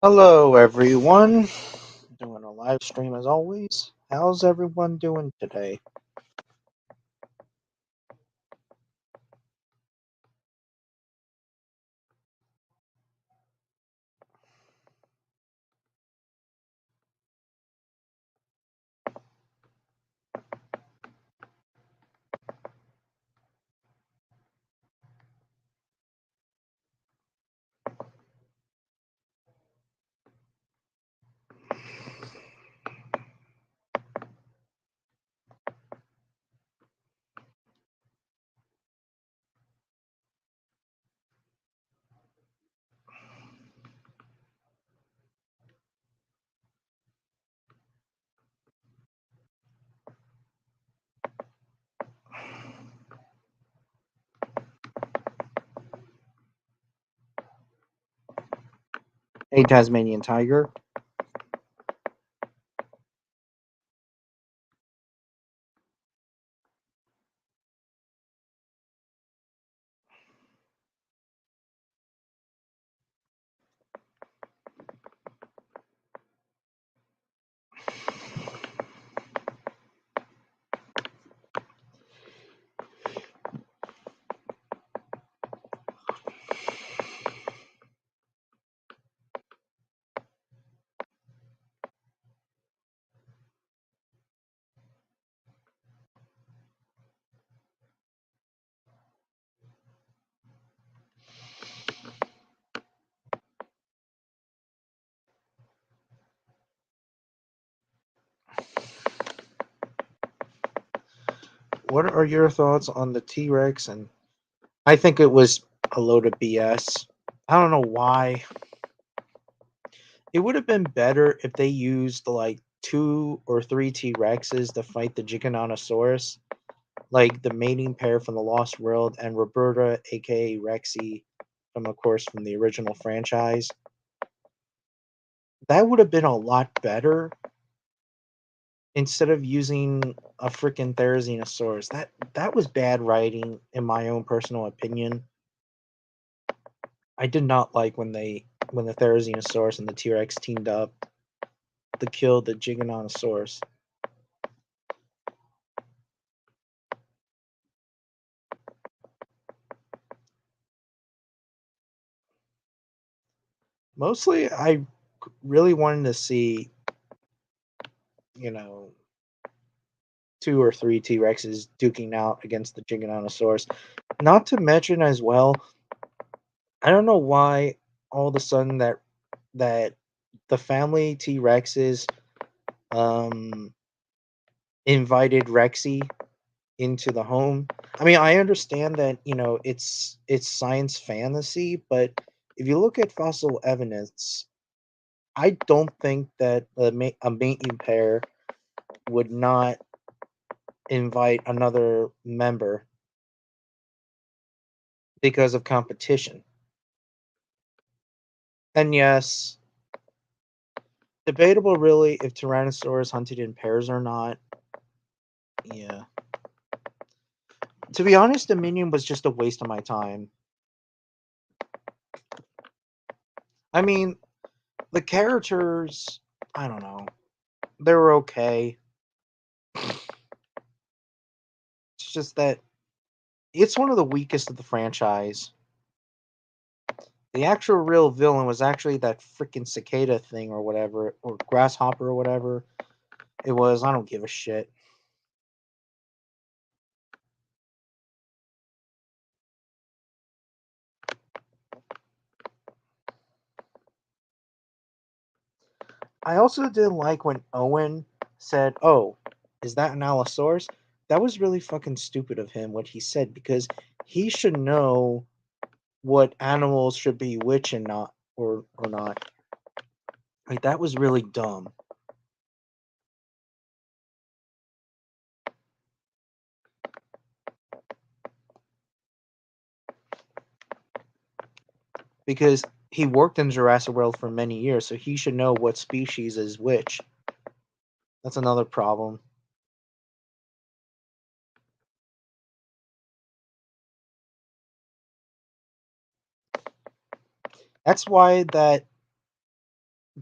Hello, everyone. Doing a live stream as always. How's everyone doing today? Hey, Tasmanian Tiger. What are your thoughts on the T Rex? And I think it was a load of BS. I don't know why. It would have been better if they used like two or three T Rexes to fight the Giganotosaurus, like the mating pair from the Lost World and Roberta, aka Rexy, from the original franchise. That would have been a lot better instead of using a freaking Therizinosaurus. That was bad writing, in my own personal opinion. I did not like when the Therizinosaurus and the T Rex teamed up to kill the Giganotosaurus. Mostly, I really wanted to see, you know, two or three T Rexes duking out against the Giganotosaurus. Not to mention as well, I don't know why all of a sudden that the family T Rexes um invited Rexy into the home. I mean, I understand that, it's science fantasy, but if you look at fossil evidence, I don't think that a mating pair would not invite another member because of competition. And yes, debatable really if Tyrannosaurus hunted in pairs or not. Yeah. To be honest, Dominion was just a waste of my time. I mean, the characters, I don't know. They were okay. It's just that it's one of the weakest of the franchise. The actual real villain was actually that freaking cicada thing or whatever, or grasshopper or whatever it was. I don't give a shit. I also didn't like when Owen said, "Oh, is that an Allosaurus?" That was really fucking stupid of him what he said because he should know what animals should be which and not or not. Like that was really dumb. Because he worked in Jurassic World for many years, so he should know what species is which. That's another problem. That's why that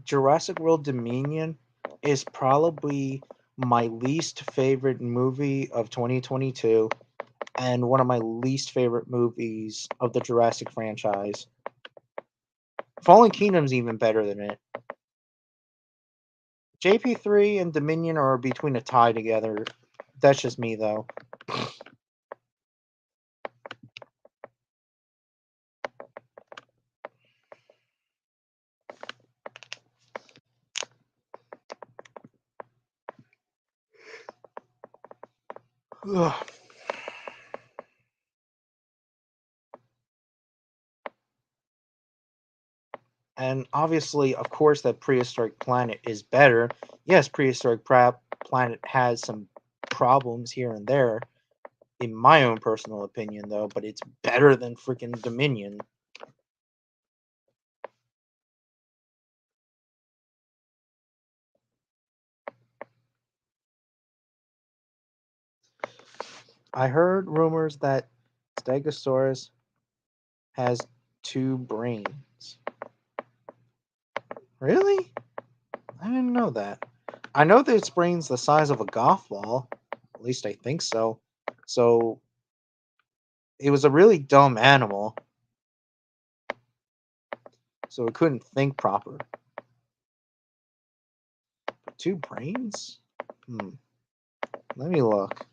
Jurassic World Dominion is probably my least favorite movie of 2022 and one of my least favorite movies of the Jurassic franchise. Fallen Kingdom's even better than it. JP3 and Dominion are between a tie together. That's just me though. And obviously, of course, that Prehistoric Planet is better. Yes, Planet has some problems here and there, in my own personal opinion, though, but it's better than freaking Dominion. I heard rumors that Stegosaurus has two brains. Really? I didn't know that. I know that its brain's the size of a golf ball. At least I think so. So it was a really dumb animal. So it couldn't think proper. Two brains? Hmm. Let me look.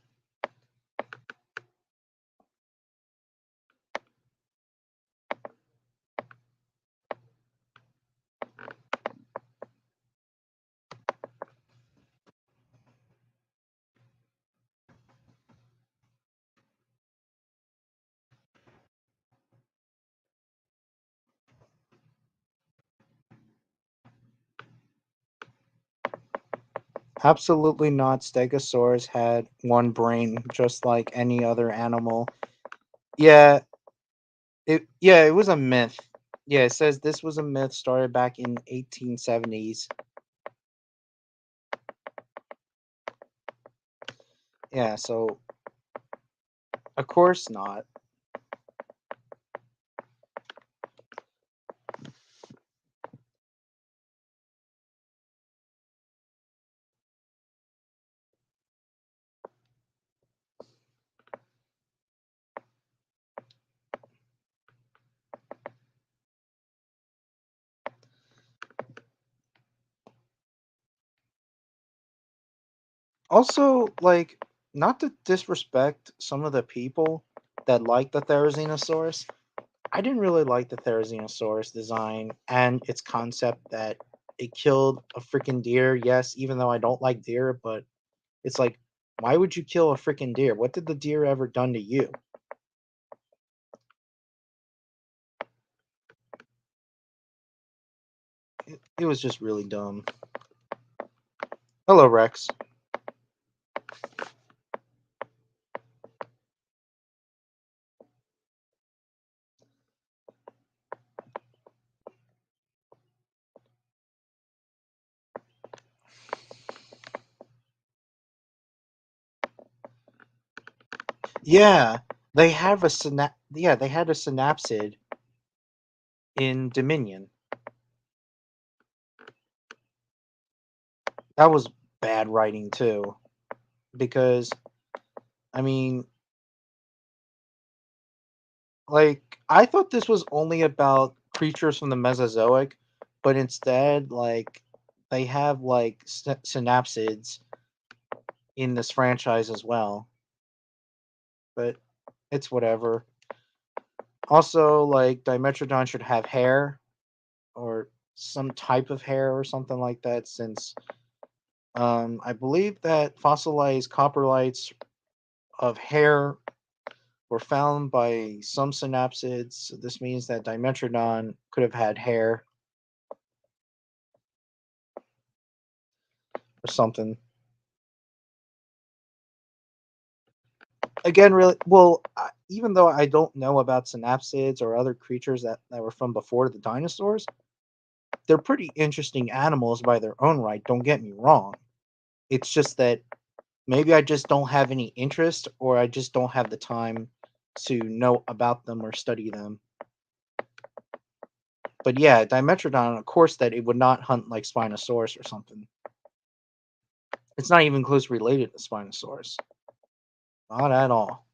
Absolutely not. Stegosaurus had one brain, just like any other animal. Yeah, it was a myth. Yeah, it says this was a myth started back in 1870s. Yeah, so of course not. Also, like, not to disrespect some of the people that like the Therizinosaurus, I didn't really like the Therizinosaurus design and its concept that it killed a freaking deer. Yes, even though I don't like deer, but it's like, why would you kill a freaking deer? What did the deer ever done to you? It was just really dumb. Hello, Rex. Yeah, they had a synapsid in Dominion. That was bad writing too, because I mean, like, I thought this was only about creatures from the Mesozoic, but instead, like, they have like synapsids in this franchise as well. But it's whatever. Also, like, Dimetrodon should have hair or some type of hair or something like that, since I believe that fossilized coprolites of hair were found by some synapsids. So this means that Dimetrodon could have had hair or something. Again, really, well, even though I don't know about synapsids or other creatures that were from before the dinosaurs, they're pretty interesting animals by their own right. Don't get me wrong. It's just that maybe I just don't have any interest, or I just don't have the time to know about them or study them. But yeah, Dimetrodon, of course, that it would not hunt like Spinosaurus or something. It's not even close related to Spinosaurus. Not at all.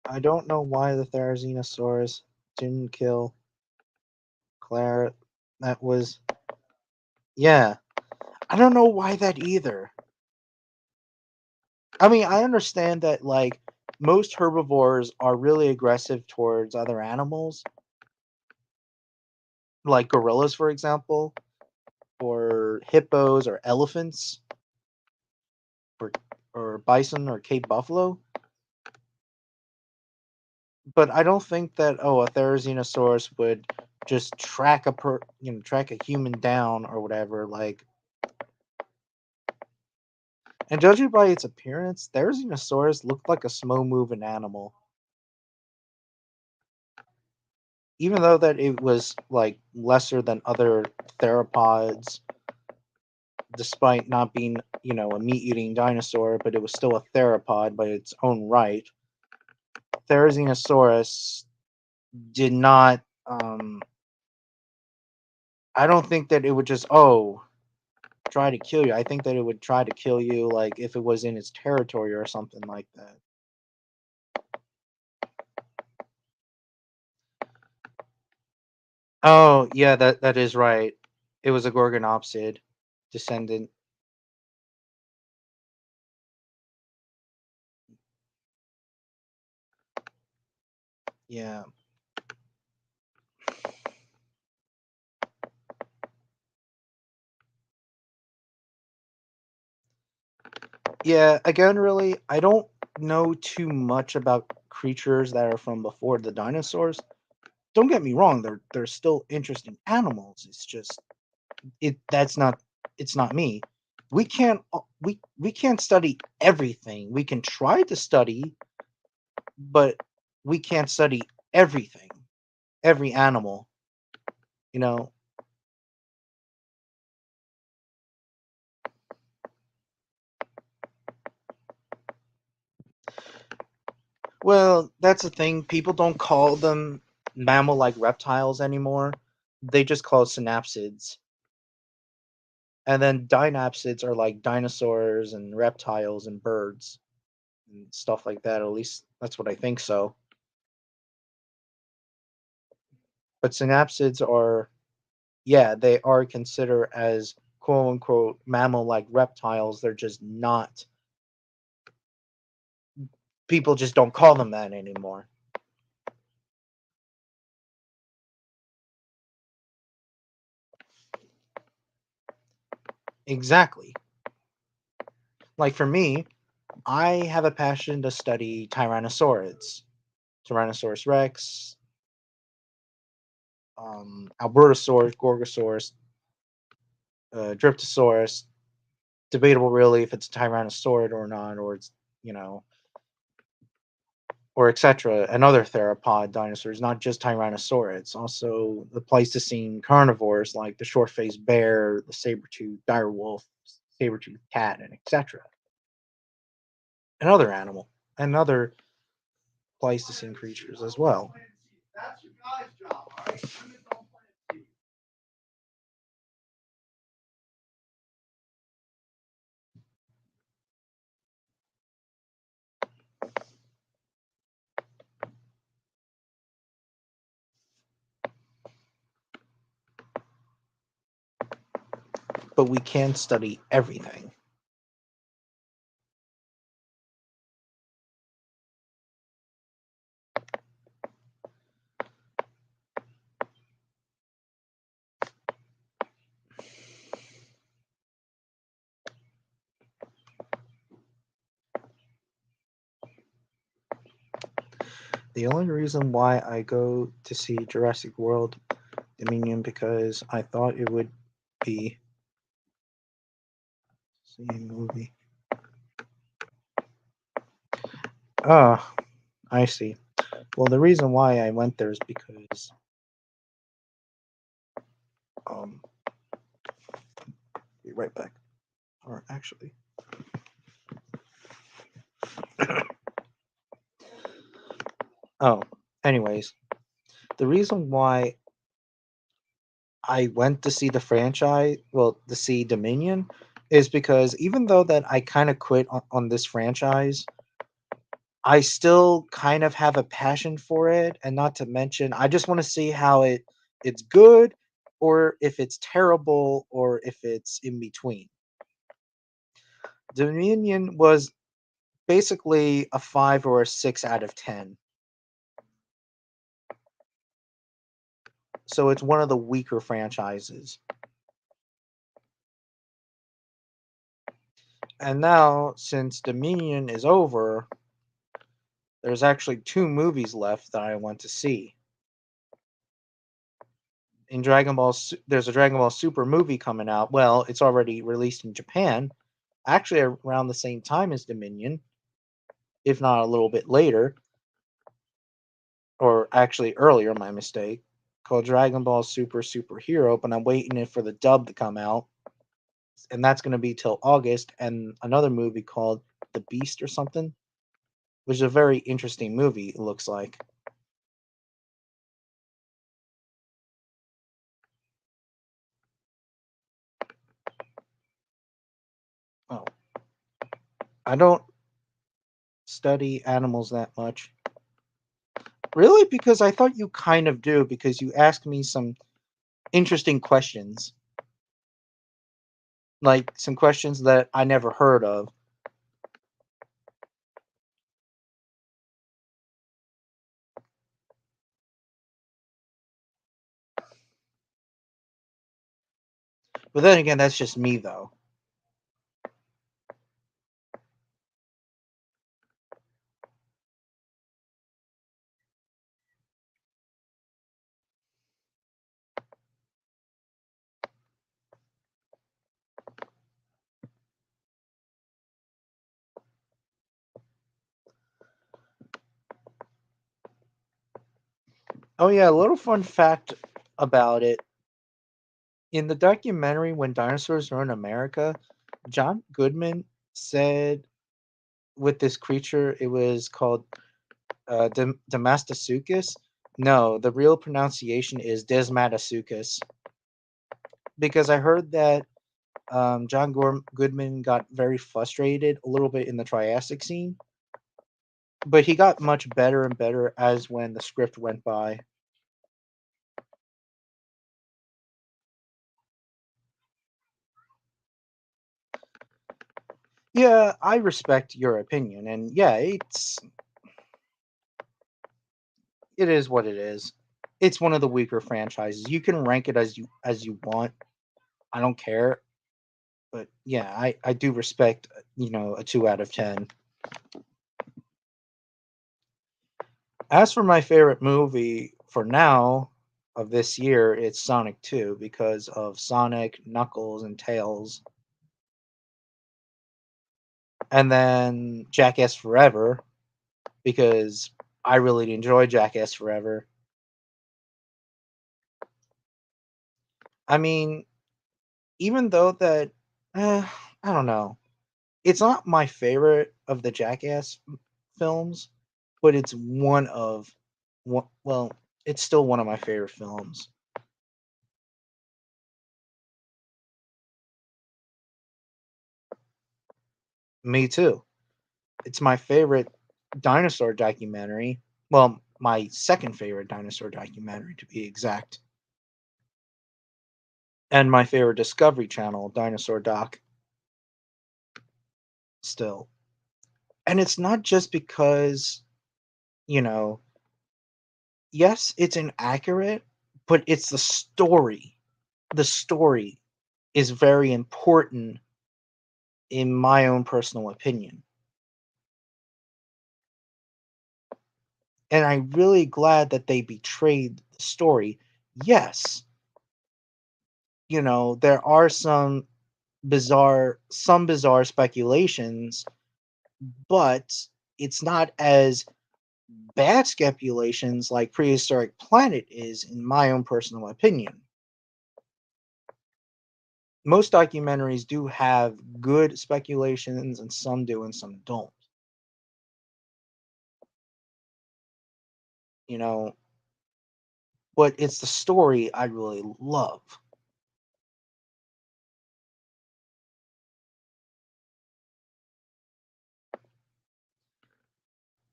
I don't know why the Therizinosaurus didn't kill Claire. That was, yeah. I don't know why that either. I mean, I understand that like most herbivores are really aggressive towards other animals, like gorillas, for example, or hippos or elephants, or bison or Cape buffalo. But I don't think that a Therizinosaurus would just track track a human down or whatever. Like, and judging by its appearance, Therizinosaurus looked like a slow-moving animal, even though that it was like lesser than other theropods, despite not being a meat-eating dinosaur, but it was still a theropod by its own right. Therizinosaurus did not. I don't think that it would just try to kill you. I think that it would try to kill you like if it was in its territory or something like that. Oh yeah, that is right. It was a Gorgonopsid descendant. Yeah. Yeah, again, really, I don't know too much about creatures that are from before the dinosaurs. Don't get me wrong, they're still interesting animals. It's just that's not it's not me. We can't study everything. We can try to study, but we can't study everything, every animal, you know. Well, that's the thing. People don't call them mammal-like reptiles anymore. They just call it synapsids. And then dynapsids are like dinosaurs and reptiles and birds and stuff like that. At least that's what I think so. But synapsids are, yeah, they are considered as quote unquote mammal-like reptiles. They're just not. People just don't call them that anymore. Exactly. Like for me, I have a passion to study tyrannosaurids, Tyrannosaurus rex, Albertosaurus, Gorgosaurus, Dryptosaurus. Debatable, really, if it's a tyrannosaurid or not, or it's you know, or etc. And other theropod dinosaurs, not just tyrannosaurids. Also, the Pleistocene carnivores like the short-faced bear, the saber-toothed direwolf, saber-toothed cat, and etc. Another animal, and other Pleistocene creatures as well. But we can study everything. The only reason why I go to see Jurassic World Dominion because I thought it would be see a movie. Ah, I see. Well, the reason why I went there is because um, be right back. Or actually, oh, anyways, the reason why I went to see the franchise, well, to see Dominion, is because even though that I kind of quit on this franchise, I still kind of have a passion for it, and not to mention, I just want to see how it's good, or if it's terrible, or if it's in between. Dominion was basically a 5 or a 6 out of 10, so it's one of the weaker franchises. And now, since Dominion is over, there's actually two movies left that I want to see. In Dragon Ball, there's a Dragon Ball Super movie coming out. Well, it's already released in Japan, actually around the same time as Dominion, if not a little bit later, or actually earlier. My mistake. Called Dragon Ball Super Superhero, but I'm waiting it for the dub to come out, and that's going to be till August. And another movie called The Beast or something, which is a very interesting movie. It looks like. Oh, I don't study animals that much. Really? Because I thought you kind of do, because you asked me some interesting questions, like some questions that I never heard of. But then again, that's just me, though. Oh, yeah, a little fun fact about it. In the documentary When Dinosaurs Were in America, John Goodman said with this creature, it was called Demastasuchus. No, the real pronunciation is Desmatasuchus. Because I heard that John Goodman got very frustrated a little bit in the Triassic scene, but he got much better and better as when the script went by. Yeah, I respect your opinion, and yeah, it is what it is. It's one of the weaker franchises. You can rank it as you want. I don't care, but yeah, I do respect a 2 out of 10. As for my favorite movie for now of this year, it's Sonic 2 because of Sonic, Knuckles, and Tails. And then Jackass Forever because I really enjoy Jackass Forever. I mean, even though that, I don't know, it's not my favorite of the Jackass films, but it's one of, well, it's still one of my favorite films. Me too. It's my favorite dinosaur documentary. Well, my second favorite dinosaur documentary to be exact. And my favorite Discovery Channel dinosaur doc still. And it's not just because, you know, yes, it's inaccurate, but it's the story. The story is very important in my own personal opinion. And I'm really glad that they betrayed the story. Yes, there are some bizarre speculations, but it's not as bad speculations like Prehistoric Planet is, in my own personal opinion. Most documentaries do have good speculations, and some do, and some don't. You know, but it's the story I really love.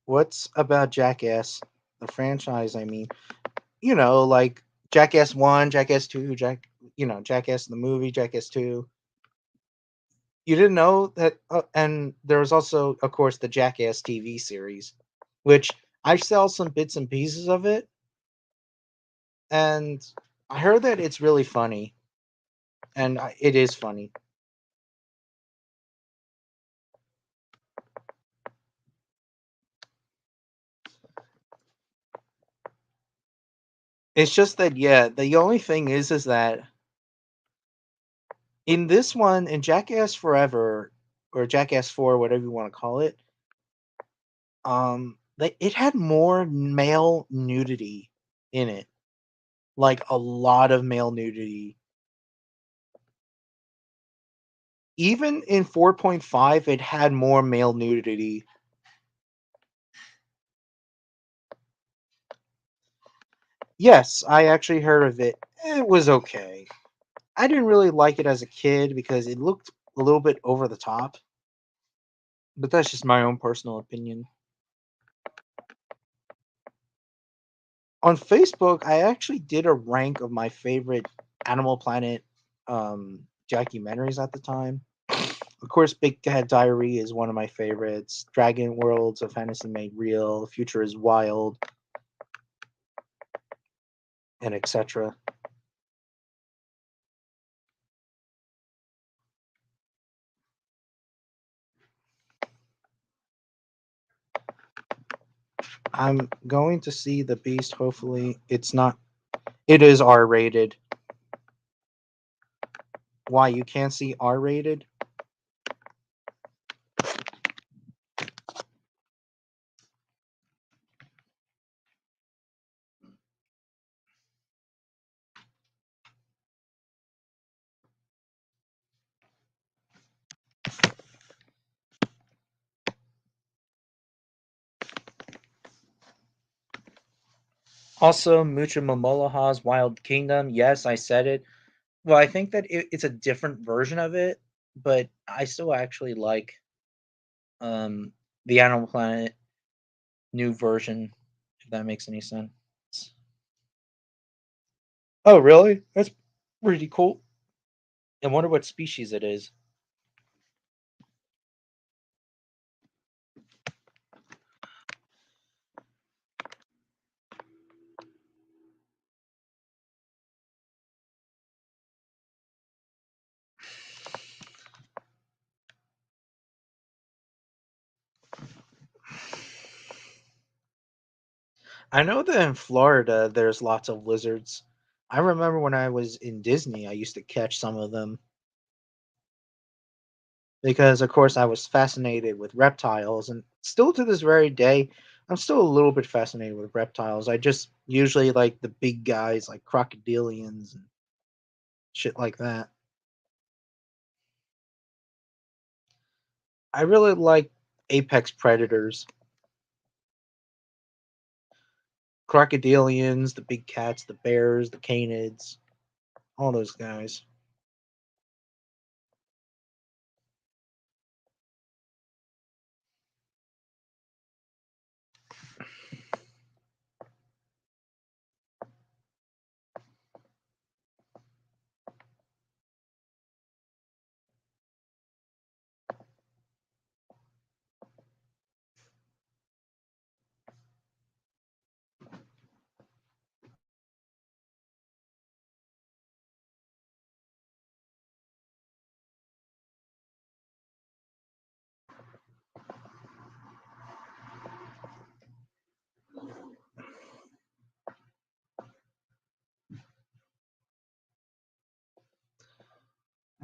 What's about Jackass, the franchise? I mean, like Jackass 1, Jackass 2, Jackass the movie, Jackass 2. You didn't know that? And there was also, of course, the Jackass TV series, which I saw some bits and pieces of it, and I heard that it's really funny, and it is funny. It's just that, yeah, the only thing is that in this one, in Jackass Forever, or Jackass 4, whatever you want to call it, it had more male nudity in it, like a lot of male nudity. Even in 4.5, it had more male nudity. Yes, I actually heard of it. It was okay. I didn't really like it as a kid because it looked a little bit over the top, but that's just my own personal opinion. On Facebook, I actually did a rank of my favorite Animal Planet documentaries at the time. Of course, Big Cat Diary is one of my favorites. Dragon Worlds of Fantasy Made Real, Future is Wild, and etc. I'm going to see The Beast. Hopefully, it's not. It is R rated. Why you can't see R rated? Also, Mucha Mamolaha's Wild Kingdom. Yes, I said it. Well, I think that it's a different version of it, but I still actually like um, the Animal Planet new version, if that makes any sense. Oh, really? That's pretty cool. I wonder what species it is. I know that in Florida there's lots of lizards. I remember when I was in Disney, I used to catch some of them because, of course, I was fascinated with reptiles, and still to this very day, I'm still a little bit fascinated with reptiles. I just usually like the big guys, like crocodilians and shit like that. I really like apex predators, crocodilians, the big cats, the bears, the canids, all those guys.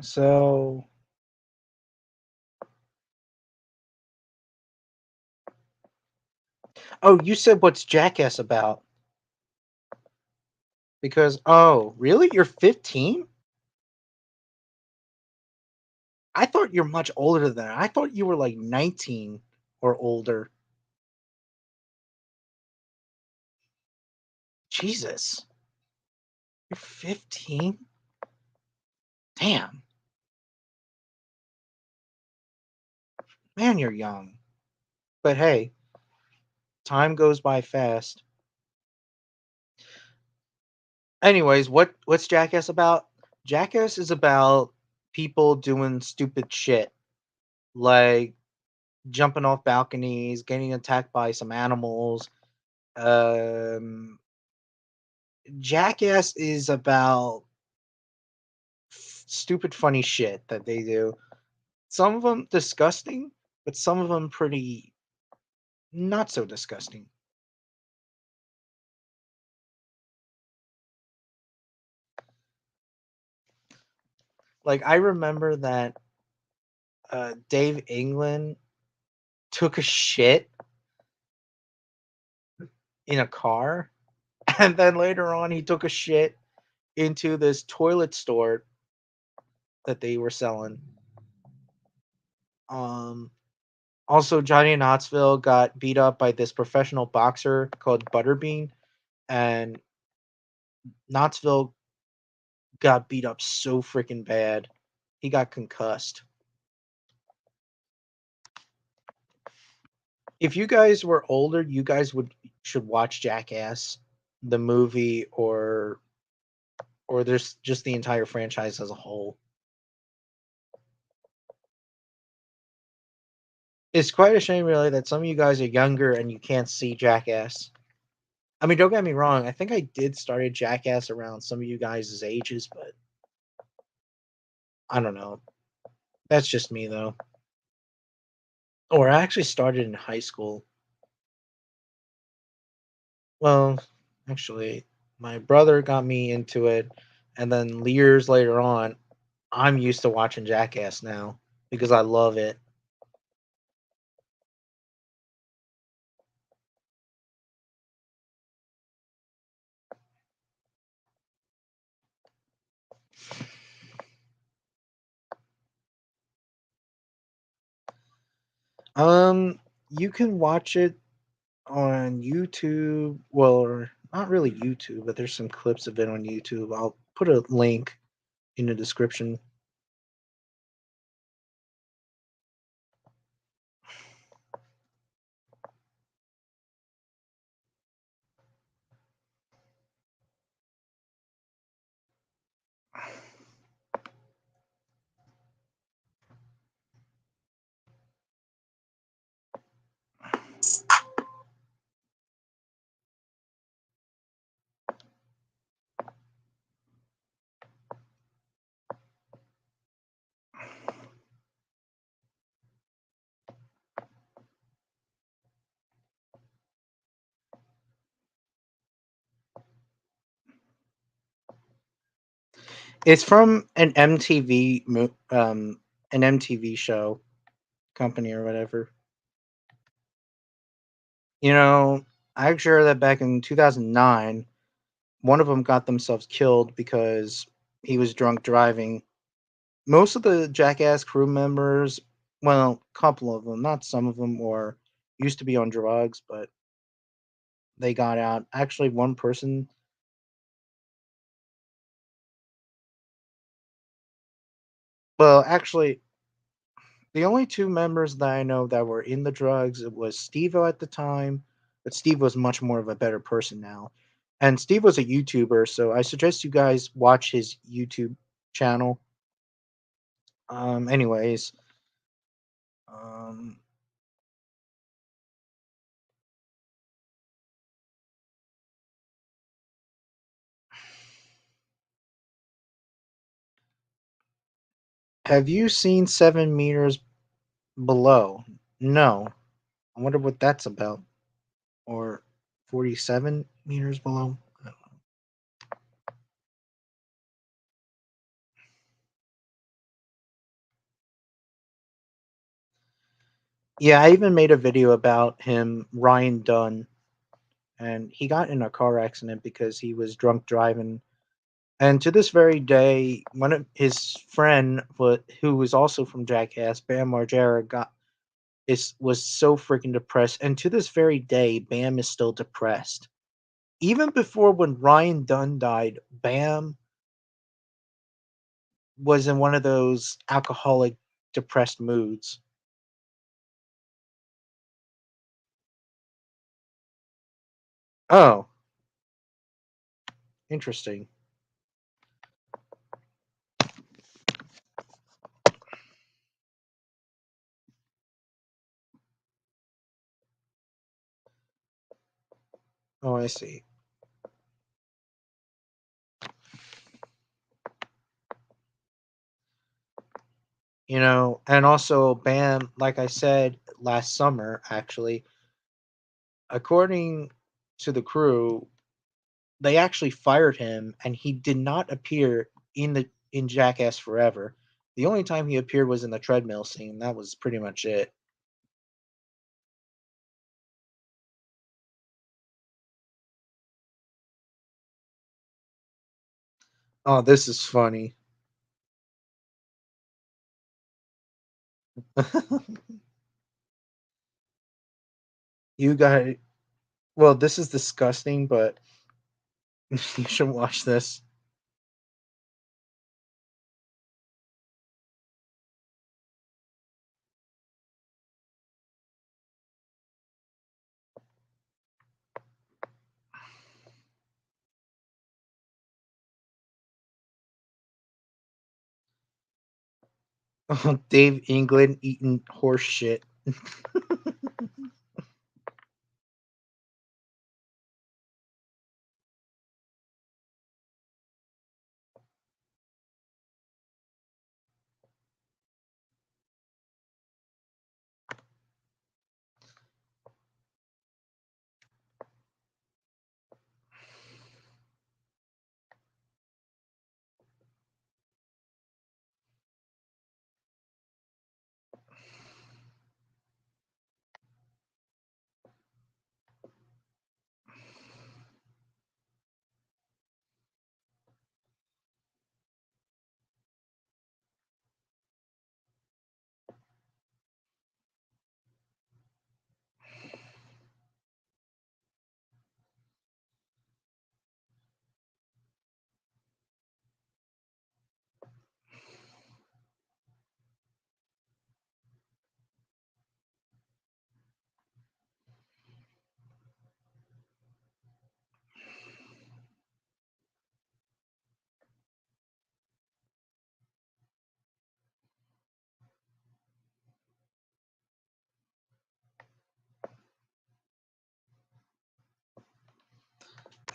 So, oh, you said what's Jackass about? Because, oh, really? You're 15? I thought you're much older than that. I thought you were like 19 or older. Jesus. You're 15? Damn. Man, you're young. But hey, time goes by fast. Anyways, what's Jackass about? Jackass is about people doing stupid shit, like jumping off balconies, getting attacked by some animals. Um, Jackass is about stupid, funny shit that they do. Some of them disgusting, but some of them pretty not so disgusting. Like I remember that Dave England took a shit in a car, and then later on he took a shit into this toilet store that they were selling. Um, Also, Johnny Knoxville got beat up by this professional boxer called Butterbean, and Knoxville got beat up so freaking bad. He got concussed. If you guys were older, you guys would should watch Jackass, the movie, or there's just the entire franchise as a whole. It's quite a shame, really, that some of you guys are younger and you can't see Jackass. I mean, don't get me wrong. I think I did started Jackass around some of you guys' ages, but I don't know. That's just me, though. Or I actually started in high school. Well, actually, my brother got me into it, and then years later on, I'm used to watching Jackass now because I love it. You can watch it on YouTube. Well, or not really YouTube, but there's some clips of it on YouTube. I'll put a link in the description. It's from an MTV show company or whatever. You know, I actually heard that back in 2009, one of them got themselves killed because he was drunk driving. Most of the Jackass crew members, well, a couple of them, not some of them, were used to be on drugs, but they got out. Actually, one person, well, actually, the only two members that I know that were in the drugs, it was Steve-O at the time, but Steve was much more of a better person now. And Steve was a YouTuber, so I suggest you guys watch his YouTube channel. Anyways, um, have you seen 7 meters below? No. I wonder what that's about. Or 47 meters below? Yeah, I even made a video about him, Ryan Dunn, and he got in a car accident because he was drunk driving. And to this very day, one of his friend, who was also from Jackass, Bam Margera, was so freaking depressed. And to this very day, Bam is still depressed. Even before when Ryan Dunn died, Bam was in one of those alcoholic, depressed moods. Oh, interesting. Oh, I see. And also Bam, like I said last summer, actually, according to the crew, they actually fired him, and he did not appear in Jackass Forever. The only time he appeared was in the treadmill scene. That was pretty much it. Oh, this is funny. You got Well, this is disgusting, but you should watch this. Oh, Dave England eating horse shit.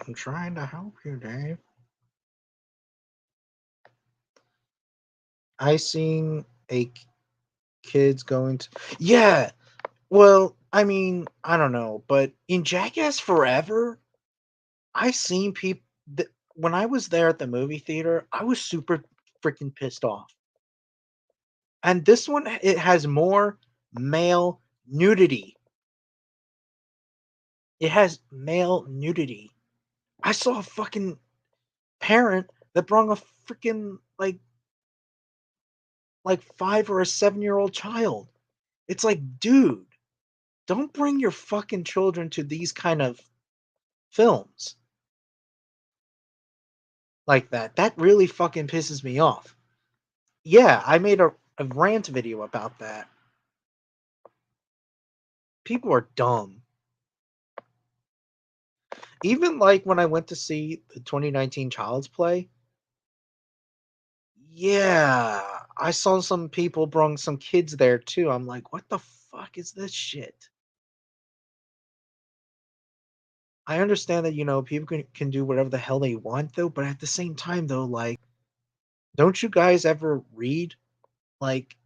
I'm trying to help you, Dave. I seen kids going to. Yeah. Well, I mean, I don't know, but in Jackass Forever, I seen people. When I was there at the movie theater, I was super freaking pissed off. And this one, it has more male nudity. It has male nudity. I saw a fucking parent that brought a freaking like 5 or 7-year-old child. It's like, dude, don't bring your fucking children to these kind of films like that. That really fucking pisses me off. Yeah, I made a rant video about that. People are dumb. Even like when I went to see the 2019 Child's Play, yeah, I saw some people bring some kids there too. I'm like, what the fuck is this shit? I understand that people can do whatever the hell they want though, but at the same time though, like, don't you guys ever read like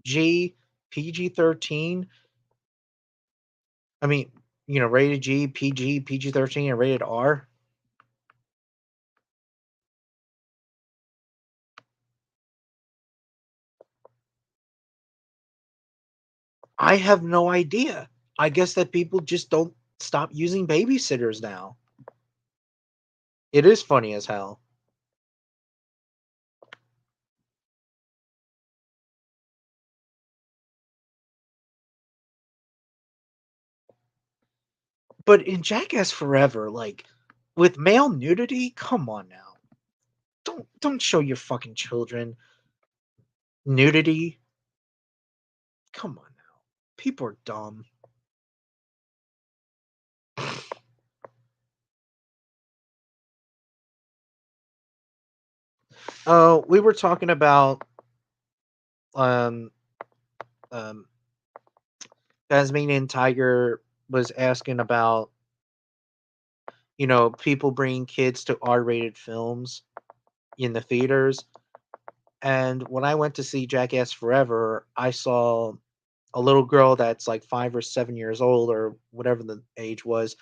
G, PG-13? I mean, rated G, PG, PG-13, and rated R. I have no idea. I guess that people just don't stop using babysitters now. It is funny as hell. But in Jackass Forever, like with male nudity, come on now. Don't show your fucking children nudity. Come on now. People are dumb. Oh, we were talking about um um Tasmanian Tiger was asking about, people bringing kids to R-rated films in the theaters. And when I went to see Jackass Forever, I saw a little girl that's like 5 or 7 years old or whatever the age was,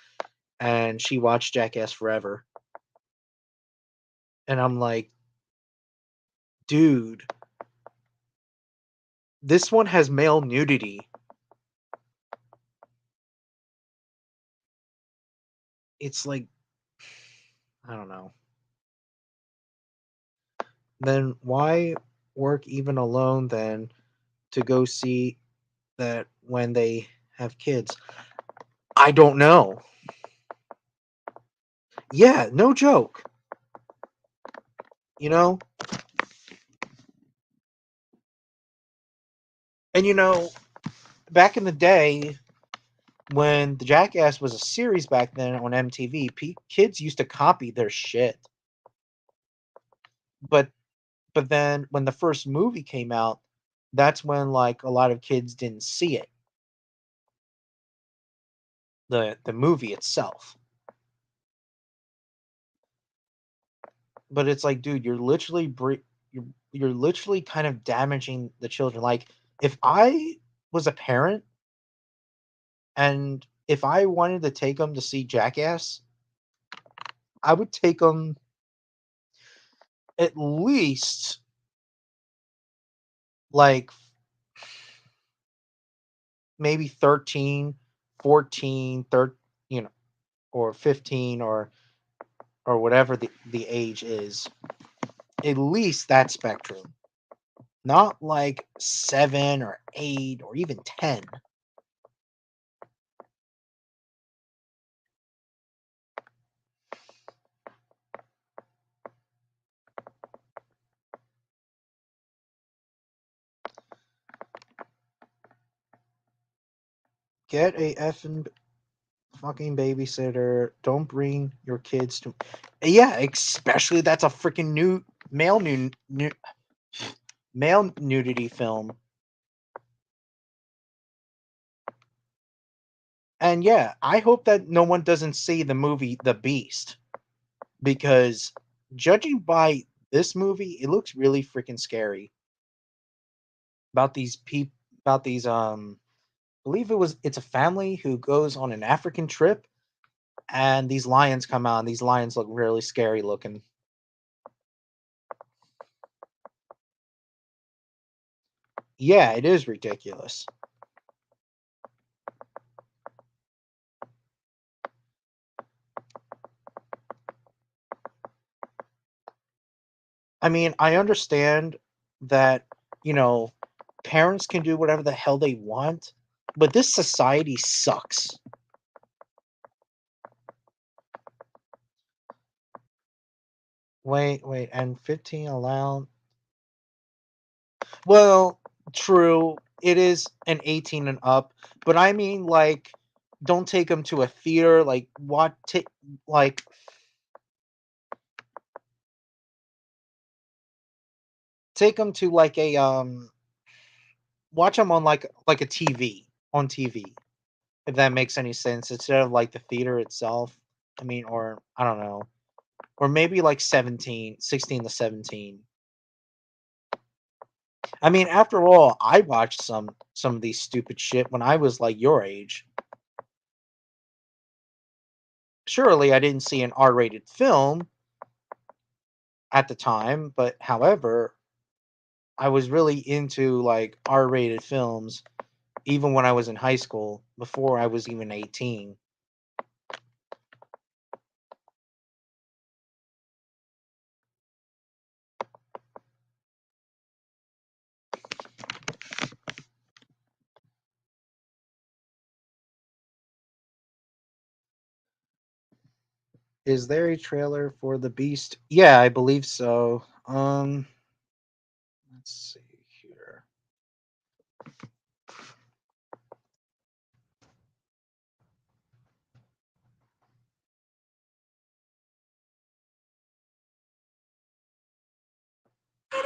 and she watched Jackass Forever. And I'm like, dude, this one has male nudity. It's like, I don't know. Then why work even alone then to go see that when they have kids? I don't know. Yeah, no joke. You know? And back in the day when the Jackass was a series back then on MTV, kids used to copy their shit. But then when the first movie came out, that's when like a lot of kids didn't see it. The movie itself. But it's like, dude, you're literally kind of damaging the children. Like if I was a parent and if I wanted to take them to see Jackass, I would take them at least like maybe 13, 14, 13, or 15 or whatever the age is. At least that spectrum. Not like 7 or 8 or even 10. Get a effing fucking babysitter. Don't bring your kids to. Yeah, especially that's a freaking new male male nudity film. And yeah, I hope that no one doesn't see the movie The Beast because judging by this movie, it looks really freaking scary about these people about these I believe it's a family who goes on an African trip and these lions come out and these lions look really scary looking. Yeah, it is ridiculous. I mean, I understand that, you know, parents can do whatever the hell they want, but this society sucks. Wait, and 15 allowed. Well, true, it is an 18 and up, but I mean like don't take them to a theater like what like take them to like a watch them on like a TV on TV if that makes any sense instead of like the theater itself. I mean, or I don't know, or maybe like 17, 16 to 17. I mean, after all, I watched some of these stupid shit when I was like your age. Surely I didn't see an R-rated film at the time, but however, I was really into like R-rated films even when I was in high school, before I was even 18. Is there a trailer for The Beast? Yeah, I believe so. Let's see here.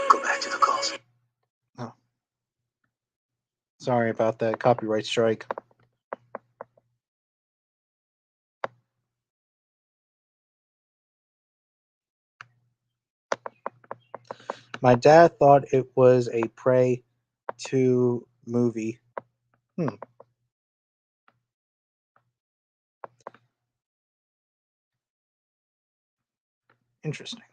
Go back to the calls. Oh, sorry about that copyright strike. My dad thought it was a Prey 2 movie. Interesting.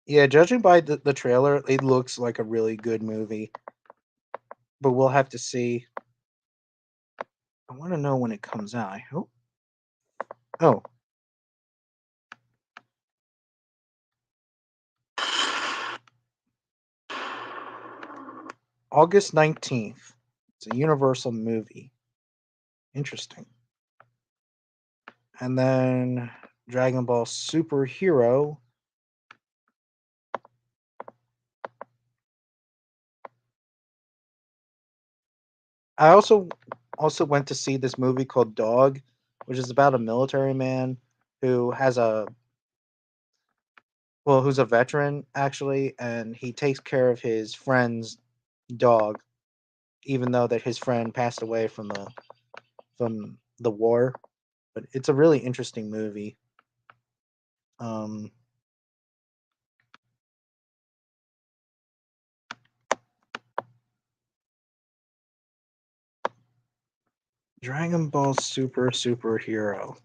Yeah, judging by the trailer, it looks like a really good movie. But we'll have to see. I want to know when it comes out. I hope. Oh, August 19th. It's a Universal movie. Interesting. And then Dragon Ball Superhero. I also went to see this movie called Dog, which is about a military man who has a who's a veteran actually, and he takes care of his friend's dog, even though that his friend passed away from the war. But it's a really interesting movie. Um, Dragon Ball Superhero.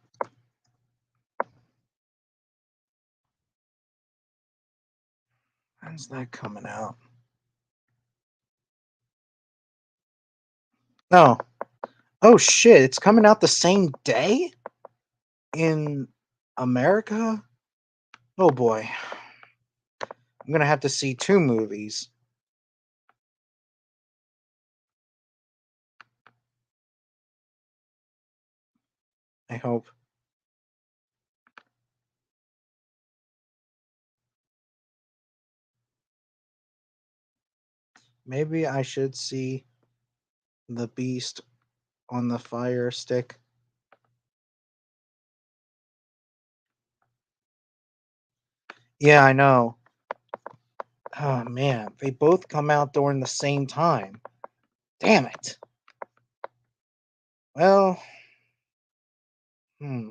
When's that coming out? No. Oh shit! It's coming out the same day in America. Oh boy, I'm gonna have to see two movies. I hope. Maybe I should see The Beast on the Fire Stick. Yeah, I know. Oh man, they both come out during the same time. Damn it. Well, hmm.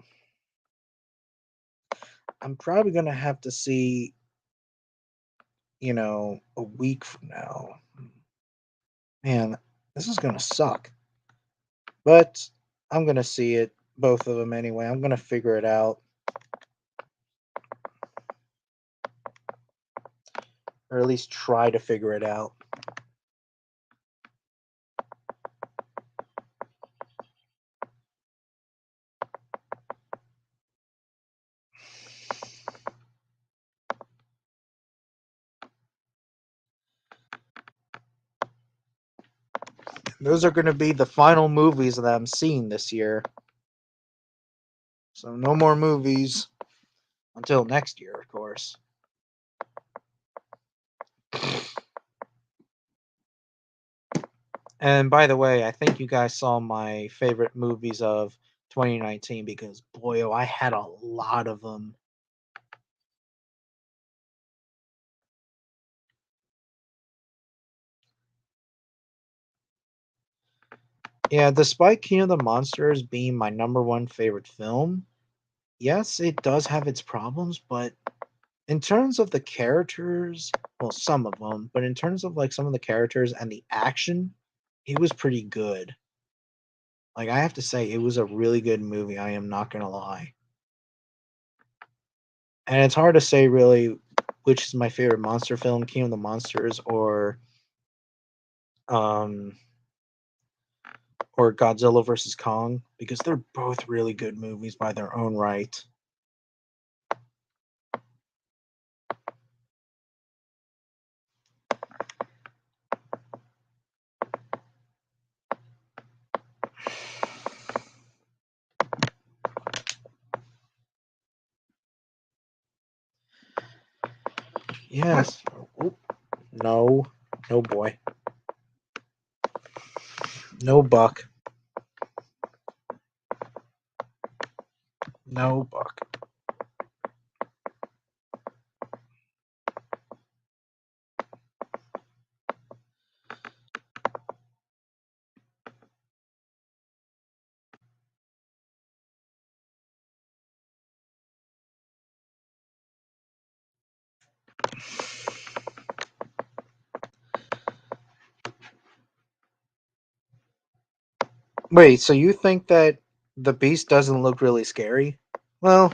I'm probably gonna have to see, a week from now. Man, this is gonna suck. But I'm gonna see it, both of them anyway. I'm gonna figure it out, or at least try to figure it out. Those are gonna be the final movies that I'm seeing this year. So no more movies until next year, of course. And by the way, I think you guys saw my favorite movies of 2019 because boy, oh, I had a lot of them. Yeah, despite King of the Monsters being my number one favorite film, yes, it does have its problems, but in terms of the characters, well, some of them, but in terms of like some of the characters and the action, it was pretty good. Like I have to say, it was a really good movie. I am not gonna lie. And it's hard to say really which is my favorite monster film, King of the Monsters um or Godzilla versus Kong, because they're both really good movies by their own right. Yes. Oop. No. No boy. No buck. No buck. Wait, so you think that the beast doesn't look really scary? Well,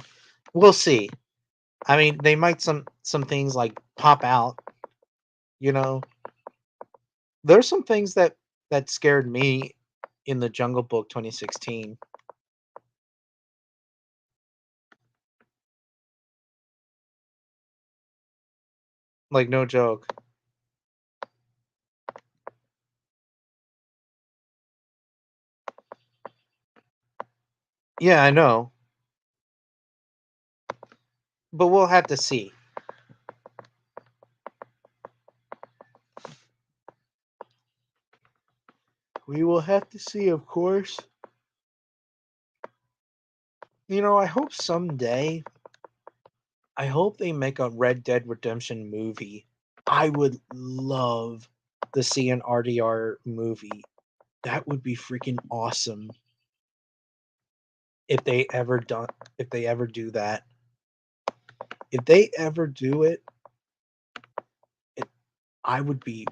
we'll see. I mean, they might some things like pop out, you know. There's some things that scared me in the Jungle Book 2016. Like no joke. Yeah, I know. But we'll have to see. We will have to see, of course. I hope someday, I hope they make a Red Dead Redemption movie. I would love to see an RDR movie. That would be freaking awesome if they ever done if they ever do that. If they ever do it, I would be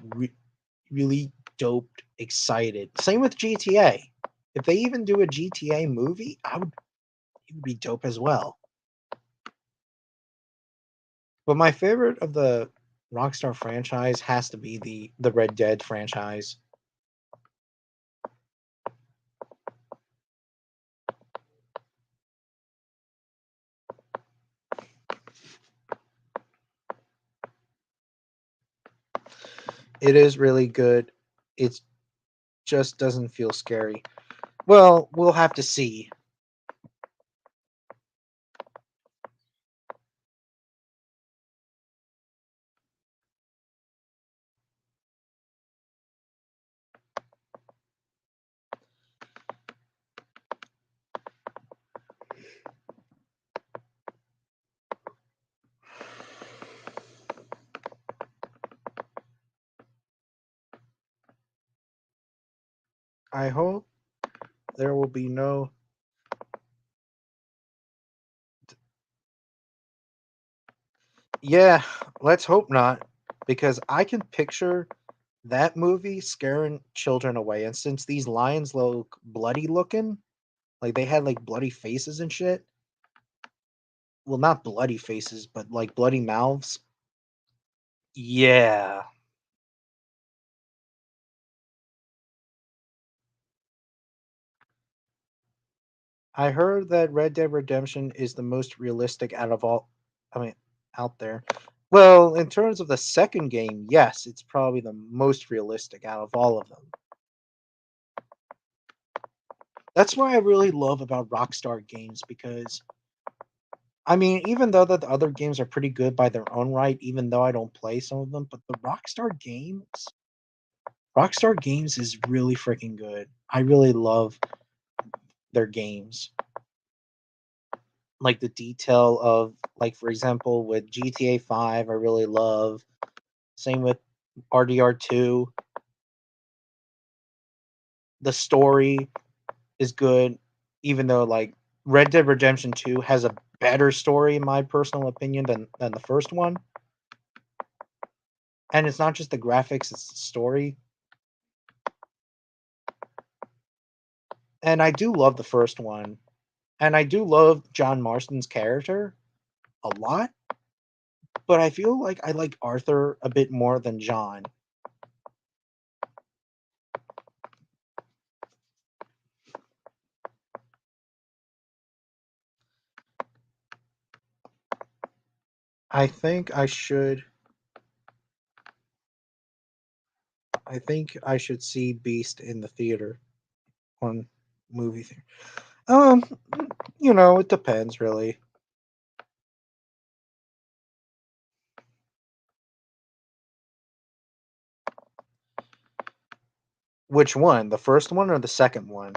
really doped excited. Same with GTA. If they even do a GTA movie, it would be dope as well. But my favorite of the Rockstar franchise has to be the Red Dead franchise. It is really good. It just doesn't feel scary. Well, we'll have to see. I hope there will be no. Yeah, let's hope not, because I can picture that movie scaring children away. And since these lions look bloody looking, like they had like bloody faces and shit. Well, not bloody faces, but like bloody mouths. Yeah. I heard that Red Dead Redemption is the most realistic out of all, I mean, out there. Well, in terms of the second game, yes, it's probably the most realistic out of all of them. That's what I really love about Rockstar games because I mean, even though that the other games are pretty good by their own right, even though I don't play some of them, but the Rockstar Games is really freaking good. I really love their games. Like the detail of like for example with GTA 5 I really love. Same with RDR 2. The story is good even though like Red Dead Redemption 2 has a better story in my personal opinion than the first one. And it's not just the graphics, it's the story. And I do love the first one. And I do love John Marston's character. a lot, but I feel like I like Arthur a bit more than John. I think I should. I think I should see Beast in the theater on movie theater. Um, it depends really. Which one? The first one or the second one?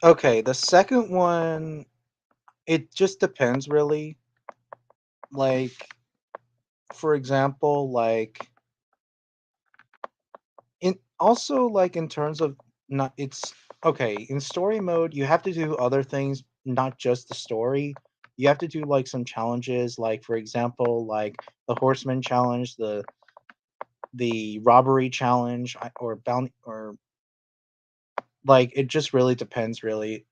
Okay, the second one, it just depends really. Like, for example, like in terms of not it's okay, in story mode, you have to do other things, not just the story. You have to do like some challenges, like for example, like the horseman challenge, the robbery challenge, or bounty, or like it just really depends really.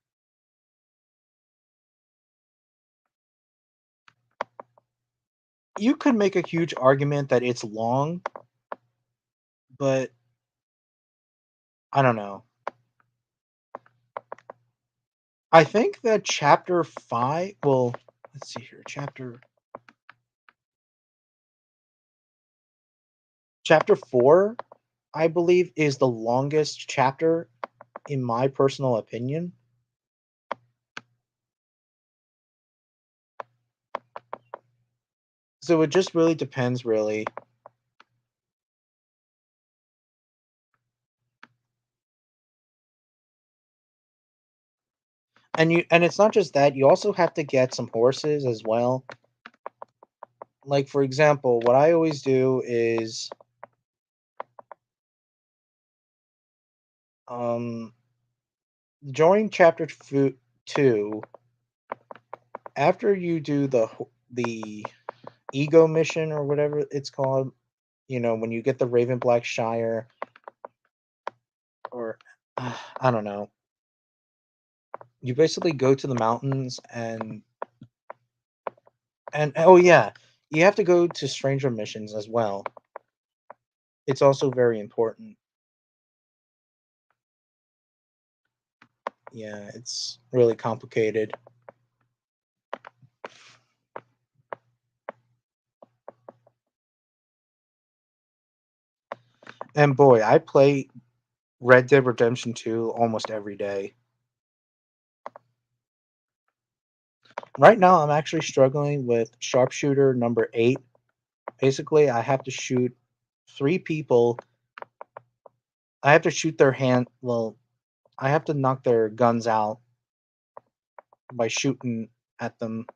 You could make a huge argument that it's long, but I don't know. I think that chapter 5, well, let's see here. Chapter 4, I believe, is the longest chapter in my personal opinion. So it just really depends really. And it's not just that, you also have to get some horses as well. Like for example, what I always do is um during chapter 2, after you do the ego mission or whatever it's called, when you get the Raven Black Shire, or I don't know, you basically go to the mountains, and oh yeah, you have to go to stranger missions as well. It's also very important. Yeah, it's really complicated. And boy, I play Red Dead Redemption 2 almost every day. Right now, I'm actually struggling with sharpshooter number 8. Basically, I have to shoot 3 people. I have to shoot their hand. Well, I have to knock their guns out by shooting at them.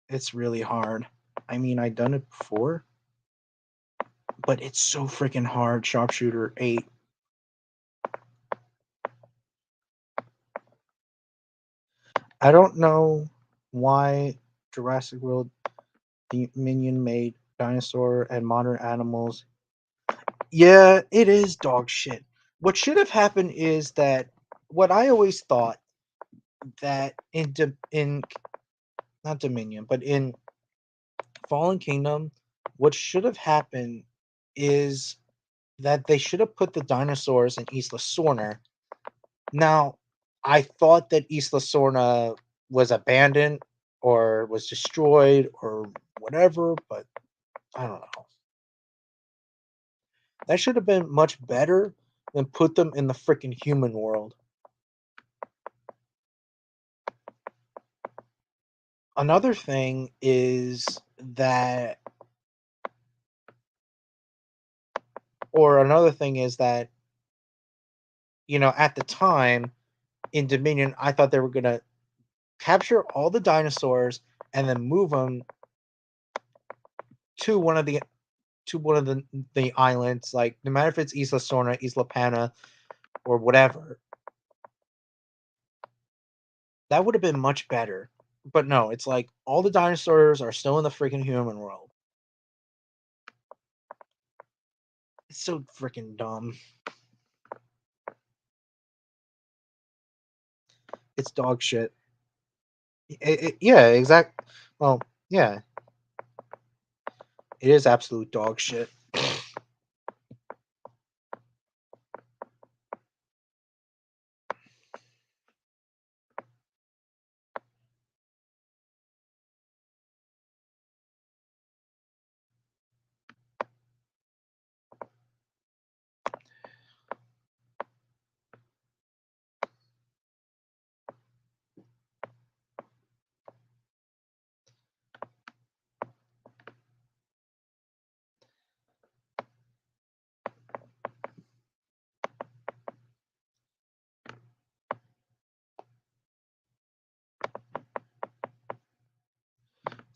It's really hard. I mean, I've done it before, but it's so freaking hard. Sharpshooter 8. I don't know why Jurassic World Dominion made dinosaur and modern animals. Yeah, it is dog shit. What should have happened is that what I always thought, that in not Dominion, but in Fallen Kingdom, what should have happened is that they should have put the dinosaurs in Isla Sorna. Now, I thought that Isla Sorna was abandoned or was destroyed or whatever, but I don't know. That should have been much better than put them in the freaking human world. Another thing is that, another thing is that, at the time in Dominion, I thought they were going to capture all the dinosaurs and then move them to one of the to one of the islands, like no matter if it's Isla Sorna, Isla Pana, or whatever. That would have been much better. But no, it's like all the dinosaurs are still in the freaking human world. It's so freaking dumb. It's dog shit. Yeah, exact. Well, yeah, it is absolute dog shit.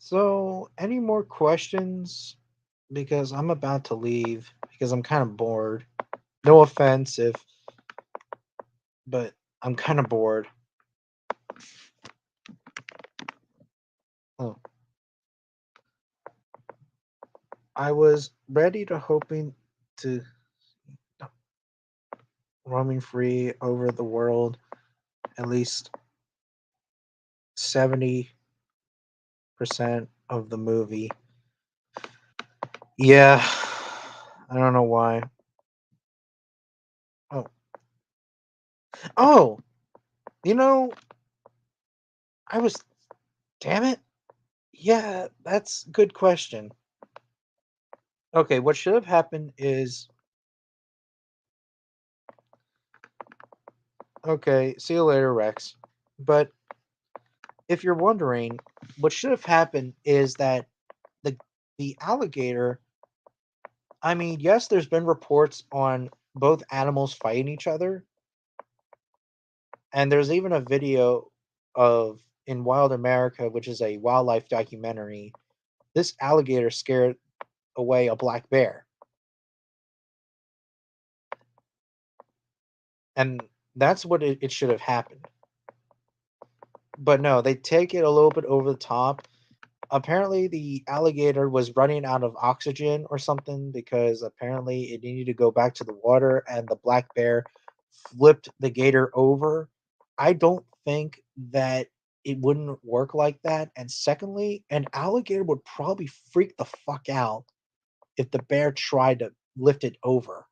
So, any more questions? Because I'm about to leave because I'm kind of bored. No offense if, but I'm kind of bored. Oh, I was ready to hoping to roaming free over the world at least 70% of the movie. Yeah, I don't know why. Oh, oh, you know, I was. Damn it. Yeah, that's a good question. Okay, what should have happened is. Okay, see you later, Rex. But if you're wondering, what should have happened is that the the alligator. I mean, yes, there's been reports on both animals fighting each other, and there's even a video of in Wild America, which is a wildlife documentary. This alligator scared away a black bear, and that's what it should have happened. But no, they take it a little bit over the top. Apparently, the alligator was running out of oxygen or something because apparently it needed to go back to the water, and the black bear flipped the gator over. I don't think that it wouldn't work like that. And secondly, an alligator would probably freak the fuck out if the bear tried to lift it over.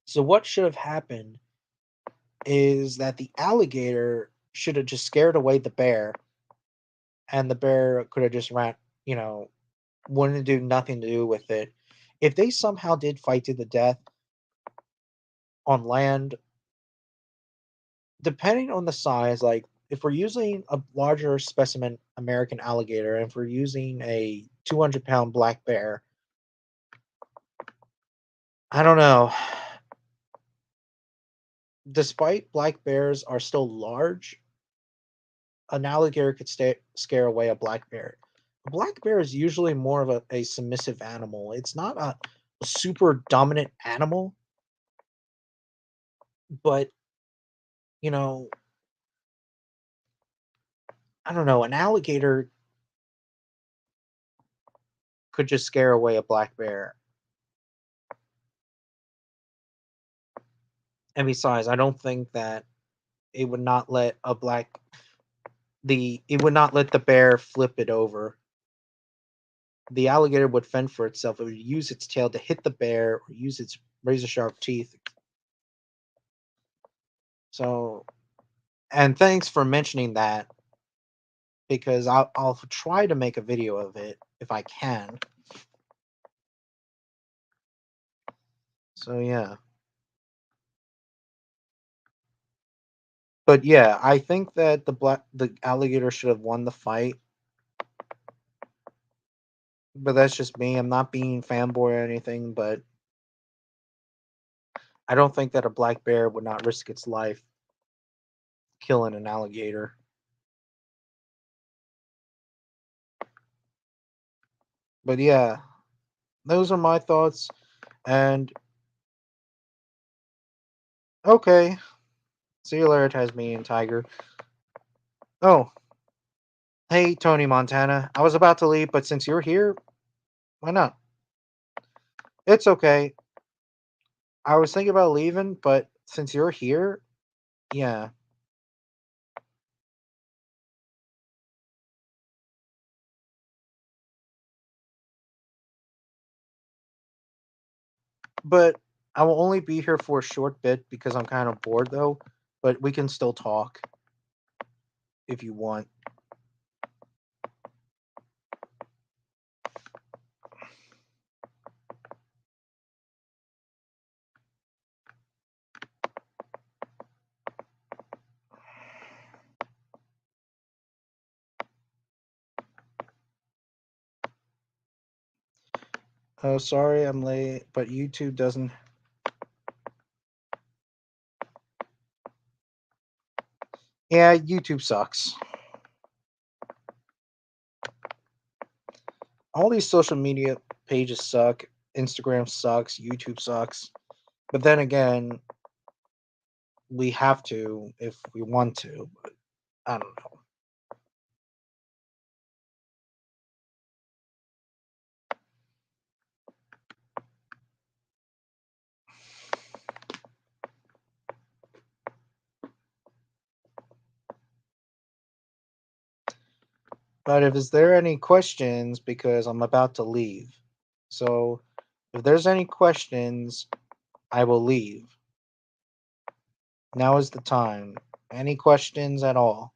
So, what should have happened is that the alligator should have just scared away the bear, and the bear could have just ran, you know, wouldn't do nothing to do with it. If they somehow did fight to the death on land, depending on the size, like if we're using a larger specimen American alligator, and if we're using a 200-pound black bear, I don't know. Despite black bears are still large, an alligator could scare away a black bear. A black bear is usually more of a submissive animal. It's not a super dominant animal, but you know, I don't know. An alligator could just scare away a black bear. And besides, I don't think that it would not let a black the it would not let the bear flip it over. The alligator would fend for itself. It would use its tail to hit the bear or use its razor sharp teeth. So, and thanks for mentioning that because I'll try to make a video of it if I can. So yeah. But yeah, I think that the alligator should have won the fight. But that's just me. I'm not being fanboy or anything, but I don't think that a black bear would not risk its life killing an alligator. But yeah, those are my thoughts. And okay, see you later, Tasmanian Tiger. Oh, hey, Tony Montana. I was about to leave, but since you're here, why not? It's okay. I was thinking about leaving, but since you're here, yeah. But I will only be here for a short bit because I'm kind of bored though. But we can still talk if you want. Oh, sorry I'm late, but YouTube doesn't. Yeah, YouTube sucks. All these social media pages suck. Instagram sucks. YouTube sucks. But then again, we have to if we want to. But I don't know. But if is there any questions, because I'm about to leave. So if there's any questions, I will leave. Now is the time. Any questions at all?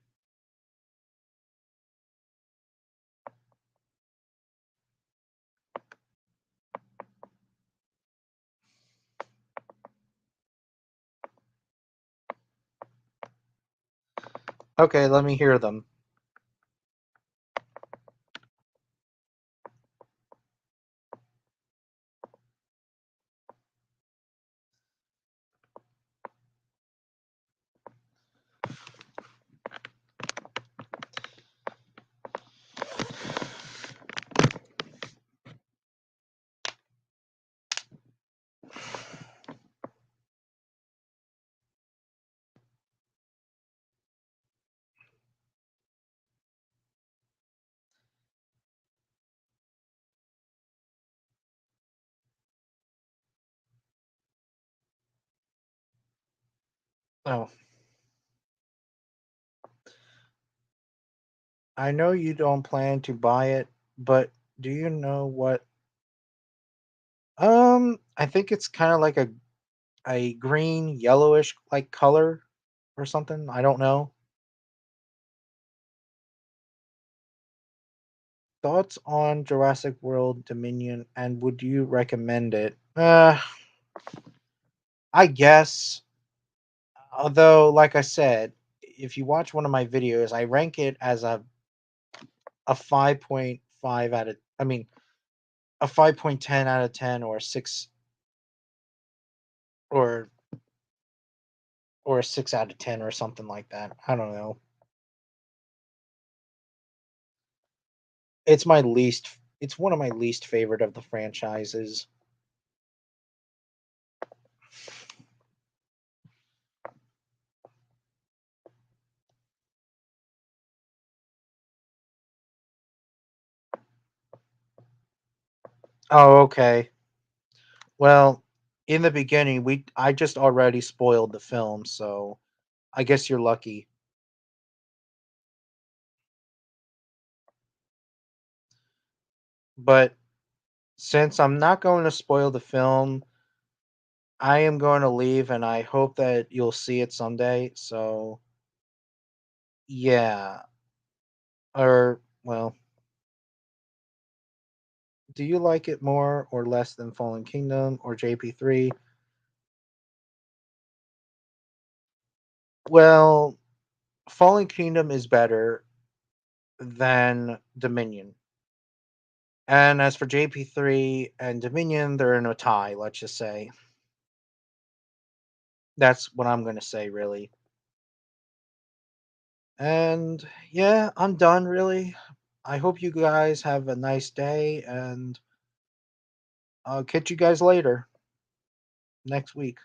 Okay, let me hear them. Oh, I know you don't plan to buy it, but do you know what? I think it's kind of like a green yellowish like color or something. I don't know. Thoughts on Jurassic World Dominion, and would you recommend it? I guess. Although, like I said, if you watch one of my videos, I rank it as a 5.5 out of. I mean, a 5.10 out of 10, or a 6, or a 6 out of 10, or something like that. I don't know. It's my least. It's one of my least favorite of the franchises. Oh, okay. Well, in the beginning, we I just already spoiled the film, so I guess you're lucky. But since I'm not going to spoil the film, I am going to leave, and I hope that you'll see it someday. So, yeah. Or, well, do you like it more or less than Fallen Kingdom or JP3? Well, Fallen Kingdom is better than Dominion. And as for JP3 and Dominion, they're in a tie, let's just say. That's what I'm going to say, really. And yeah, I'm done, really. I hope you guys have a nice day, and I'll catch you guys later next week.